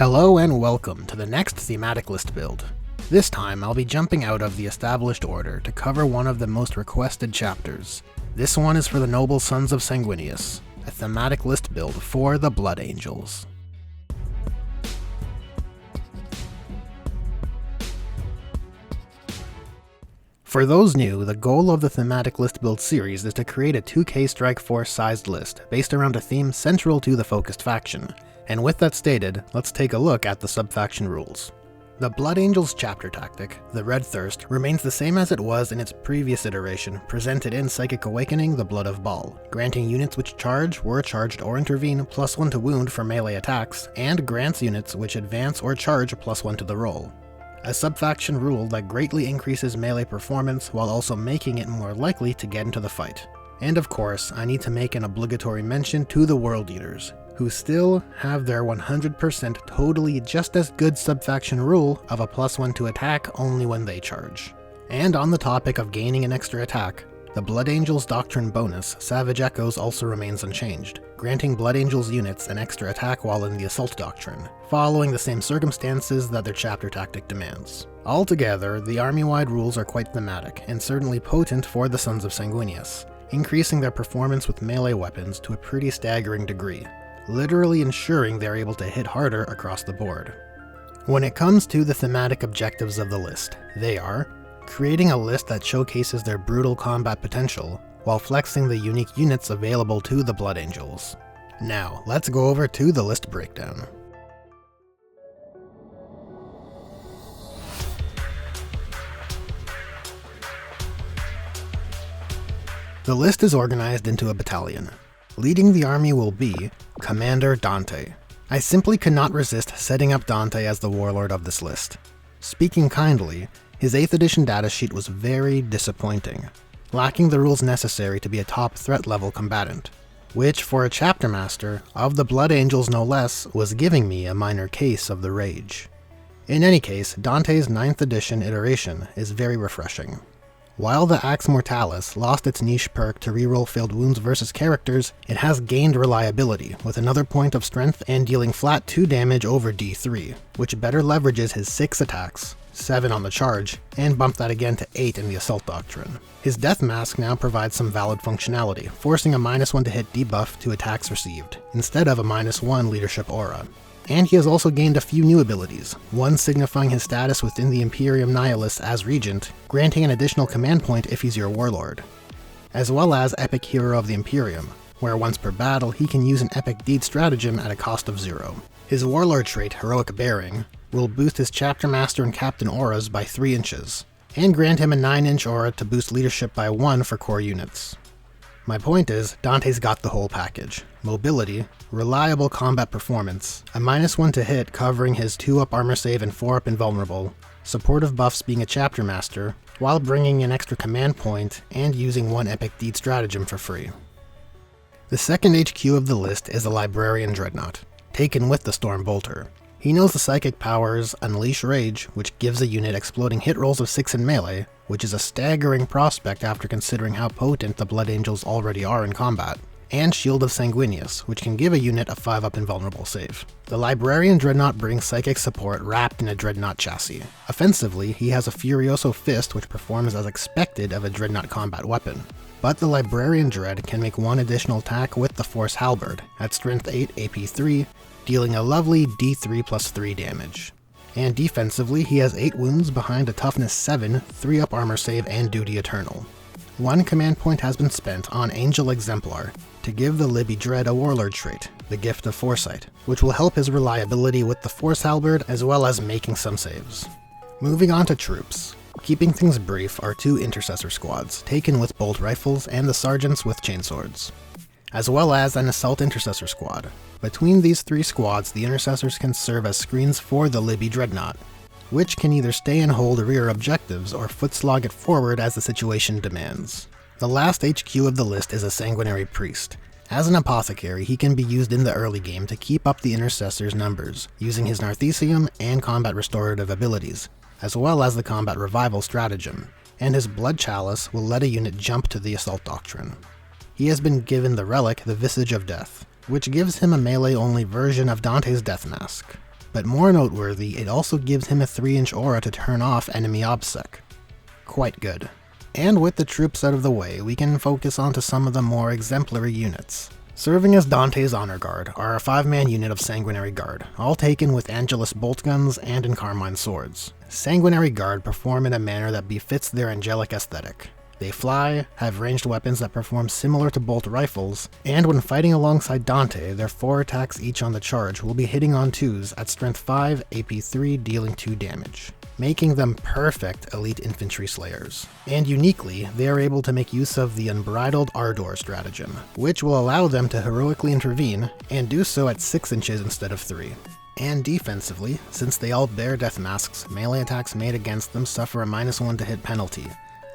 Hello and welcome to the next Thematic List Build. This time I'll be jumping out of the established order to cover one of the most requested chapters. This one is for the Noble Sons of Sanguinius, a Thematic List Build for the Blood Angels. For those new, the goal of the Thematic List Build series is to create a 2K Strike Force sized list based around a theme central to the focused faction. And with that stated, let's take a look at the sub-faction rules. The Blood Angels chapter tactic, the Red Thirst, remains the same as it was in its previous iteration, presented in Psychic Awakening, the Blood of Baal, granting units which charge, were charged, or intervene +1 to wound for melee attacks, and grants units which advance or charge +1 to the roll. A sub-faction rule that greatly increases melee performance while also making it more likely to get into the fight. And of course, I need to make an obligatory mention to the World Eaters, who still have their 100% totally just as good sub-faction rule of a +1 to attack only when they charge. And on the topic of gaining an extra attack, the Blood Angels Doctrine bonus, Savage Echoes, also remains unchanged, granting Blood Angels units an extra attack while in the Assault Doctrine, following the same circumstances that their chapter tactic demands. Altogether, the army-wide rules are quite thematic, and certainly potent for the Sons of Sanguinius, increasing their performance with melee weapons to a pretty staggering degree, literally ensuring they're able to hit harder across the board. When it comes to the thematic objectives of the list, they are creating a list that showcases their brutal combat potential, while flexing the unique units available to the Blood Angels. Now, let's go over to the list breakdown. The list is organized into a battalion. Leading the army will be Commander Dante. I simply could not resist setting up Dante as the warlord of this list. Speaking kindly, his 8th edition datasheet was very disappointing, lacking the rules necessary to be a top threat level combatant, which for a chapter master, of the Blood Angels no less, was giving me a minor case of the rage. In any case, Dante's 9th edition iteration is very refreshing. While the Axe Mortalis lost its niche perk to reroll failed wounds versus characters, it has gained reliability, with another point of strength and dealing flat 2 damage over D3, which better leverages his 6 attacks, 7 on the charge, and bumped that again to 8 in the Assault Doctrine. His Death Mask now provides some valid functionality, forcing a -1 to hit debuff to attacks received, instead of a -1 leadership aura. And he has also gained a few new abilities, one signifying his status within the Imperium Nihilus as Regent, granting an additional command point if he's your warlord, as well as Epic Hero of the Imperium, where once per battle he can use an epic deed stratagem at a cost of 0. His warlord trait, Heroic Bearing, will boost his Chapter Master and Captain auras by 3 inches, and grant him a 9-inch aura to boost leadership by 1 for core units. My point is, Dante's got the whole package. Mobility, reliable combat performance, a -1 to hit covering his 2-up armor save and 4-up invulnerable, supportive buffs being a chapter master, while bringing an extra command point and using 1 epic deed stratagem for free. The second HQ of the list is the Librarian Dreadnought, taken with the Storm Bolter. He knows the psychic powers Unleash Rage, which gives a unit exploding hit rolls of 6 in melee, which is a staggering prospect after considering how potent the Blood Angels already are in combat, and Shield of Sanguinius, which can give a unit a 5-up invulnerable save. The Librarian Dreadnought brings psychic support wrapped in a Dreadnought chassis. Offensively, he has a Furioso Fist which performs as expected of a Dreadnought combat weapon. But the Librarian Dread can make 1 additional attack with the Force Halberd, at strength 8 AP 3, dealing a lovely D3 plus 3 damage. And defensively, he has 8 wounds behind a toughness 7, 3-up armor save, and duty eternal. 1 command point has been spent on Angel Exemplar to give the Libby Dread a warlord trait, the Gift of Foresight, which will help his reliability with the Force Halberd as well as making some saves. Moving on to troops. Keeping things brief are 2 intercessor squads, taken with bolt rifles and the sergeants with chainswords, as well as an assault intercessor squad. Between these 3 squads, the intercessors can serve as screens for the Libby Dreadnought, which can either stay and hold rear objectives or footslog it forward as the situation demands. The last HQ of the list is a Sanguinary Priest. As an apothecary, he can be used in the early game to keep up the intercessor's numbers, using his Narthesium and combat restorative abilities, as well as the combat revival stratagem, and his Blood Chalice will let a unit jump to the Assault Doctrine. He has been given the relic, the Visage of Death, which gives him a melee-only version of Dante's Death Mask. But more noteworthy, it also gives him a 3-inch aura to turn off enemy obsec. Quite good. And with the troops out of the way, we can focus onto some of the more exemplary units. Serving as Dante's Honor Guard are a 5-man unit of Sanguinary Guard, all taken with Angelus bolt guns and in Carmine swords. Sanguinary Guard perform in a manner that befits their angelic aesthetic. They fly, have ranged weapons that perform similar to bolt rifles, and when fighting alongside Dante, their 4 attacks each on the charge will be hitting on 2s at strength 5, AP 3, dealing 2 damage, making them perfect elite infantry slayers. And uniquely, they are able to make use of the Unbridled Ardor stratagem, which will allow them to heroically intervene, and do so at 6 inches instead of 3. And defensively, since they all bear death masks, melee attacks made against them suffer a -1 to hit penalty,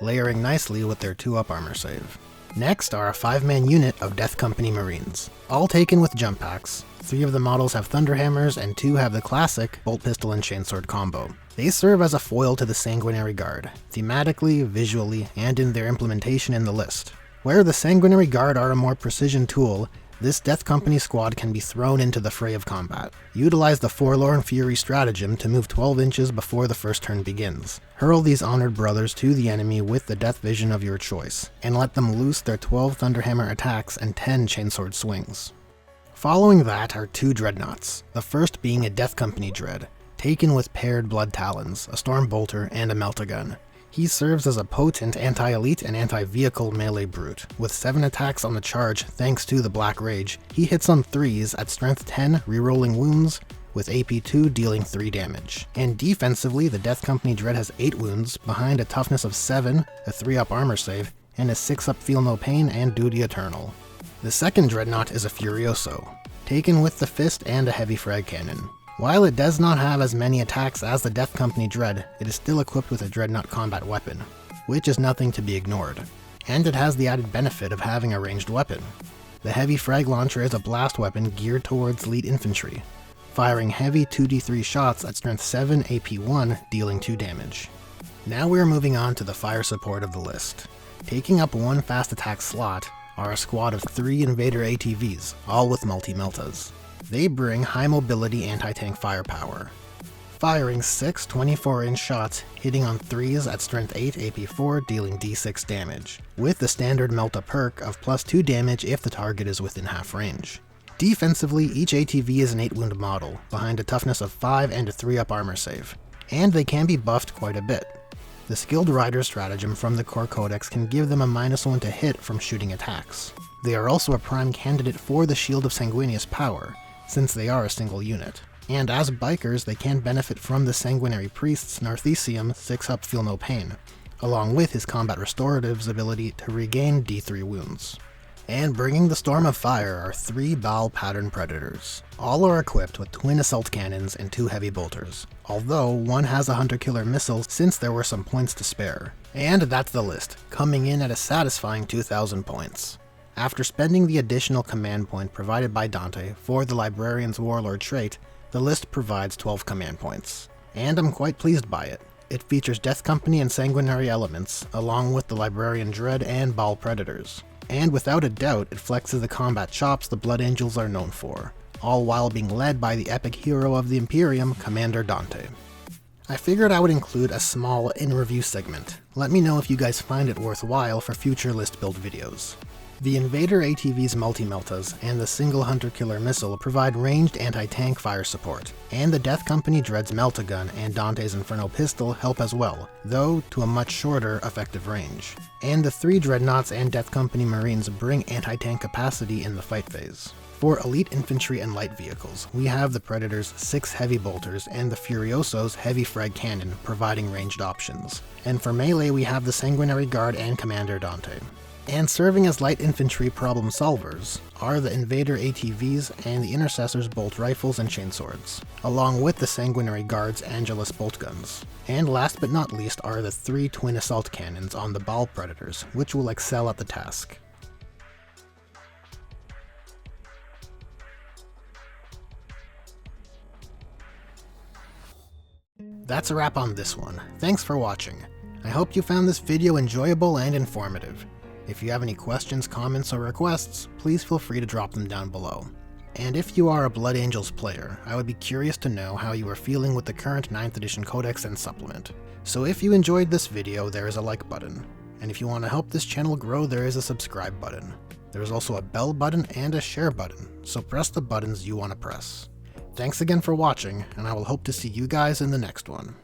layering nicely with their 2-up armor save. Next are a 5-man unit of Death Company Marines, all taken with jump packs. 3 of the models have Thunderhammers and 2 have the classic Bolt Pistol and Chainsword combo. They serve as a foil to the Sanguinary Guard, thematically, visually, and in their implementation in the list. Where the Sanguinary Guard are a more precision tool, this Death Company squad can be thrown into the fray of combat. Utilize the Forlorn Fury stratagem to move 12 inches before the first turn begins. Hurl these honored brothers to the enemy with the death vision of your choice, and let them loose their 12 Thunderhammer attacks and 10 Chainsword swings. Following that are 2 Dreadnoughts, the first being a Death Company Dread, taken with paired Blood Talons, a Storm Bolter, and a Meltagun. He serves as a potent anti-elite and anti-vehicle melee brute. With 7 attacks on the charge thanks to the Black Rage, he hits on 3s at strength 10, rerolling wounds, with AP 2 dealing 3 damage. And defensively, the Death Company Dread has 8 wounds, behind a toughness of 7, a 3-up armor save, and a 6-up Feel No Pain and Duty Eternal. The second Dreadnought is a Furioso, taken with the Fist and a heavy frag cannon. While it does not have as many attacks as the Death Company Dread, it is still equipped with a Dreadnought combat weapon, which is nothing to be ignored, and it has the added benefit of having a ranged weapon. The heavy frag launcher is a blast weapon geared towards elite infantry, firing heavy 2d3 shots at strength 7 AP 1, dealing 2 damage. Now we are moving on to the fire support of the list. Taking up 1 fast attack slot are a squad of 3 Invader ATVs, all with multi-meltas. They bring high mobility anti-tank firepower, firing 6 24-inch shots, hitting on 3s at strength 8 AP 4, dealing d6 damage, with the standard Melta perk of +2 damage if the target is within half range. Defensively, each ATV is an 8-wound model, behind a toughness of 5 and a 3-up armor save, and they can be buffed quite a bit. The Skilled Rider stratagem from the Core Codex can give them a -1 to hit from shooting attacks. They are also a prime candidate for the Shield of Sanguinius power, since they are a single unit. And as bikers, they can benefit from the Sanguinary Priest's Narthesium 6-up Feel No Pain, along with his Combat Restorative's ability to regain D3 wounds. And bringing the Storm of Fire are 3 Baal Pattern Predators. All are equipped with twin assault cannons and 2 heavy bolters, although one has a Hunter-Killer missile since there were some points to spare. And that's the list, coming in at a satisfying 2,000 points. After spending the additional command point provided by Dante for the Librarian's Warlord trait, the list provides 12 command points. And I'm quite pleased by it. It features Death Company and Sanguinary elements, along with the Librarian Dread and Baal Predators. And without a doubt, it flexes the combat chops the Blood Angels are known for, all while being led by the epic hero of the Imperium, Commander Dante. I figured I would include a small in-review segment. Let me know if you guys find it worthwhile for future list build videos. The Invader ATV's multi-meltas and the single Hunter-Killer missile provide ranged anti-tank fire support, and the Death Company Dread's Meltagun and Dante's Inferno pistol help as well, though to a much shorter effective range. And the 3 Dreadnoughts and Death Company Marines bring anti-tank capacity in the fight phase. For elite infantry and light vehicles, we have the Predator's 6 heavy bolters and the Furioso's heavy frag cannon providing ranged options. And for melee we have the Sanguinary Guard and Commander Dante. And serving as light infantry problem solvers are the Invader ATVs and the Intercessor's bolt rifles and chainswords, along with the Sanguinary Guard's Angelus bolt guns. And last but not least are the 3 twin assault cannons on the Baal Predators, which will excel at the task. That's a wrap on this one. Thanks for watching. I hope you found this video enjoyable and informative. If you have any questions, comments, or requests, please feel free to drop them down below. And if you are a Blood Angels player, I would be curious to know how you are feeling with the current 9th edition codex and supplement. So if you enjoyed this video, there is a like button. And if you want to help this channel grow, there is a subscribe button. There is also a bell button and a share button, so press the buttons you want to press. Thanks again for watching, and I will hope to see you guys in the next one.